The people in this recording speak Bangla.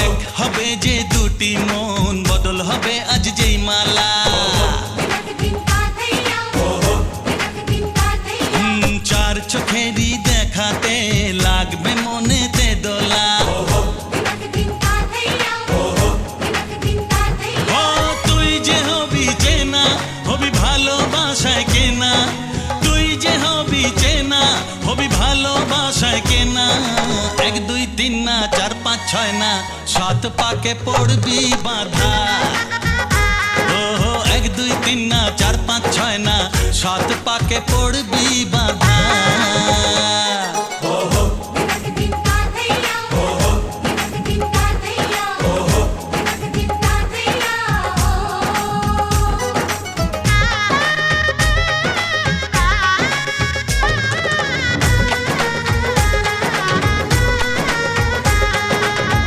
এক হবে যে দুটি মন, বদল হবে আজ যেই মালা। চার চোখেরই দেখাতে লাগবে মনেতে দোলা। তুই যে হবি চেনা, হবি ভালোবাসায় কেনা। তুই যে হবি চেনা, হবি ভালোবাসায় কেনা। 1 2 3 না 4 5 6 না, 7 পাকে পড়বি বাঁধা। 1 2 3 না 4 5 6 না, 7 পাকে পড়বি বাঁধা।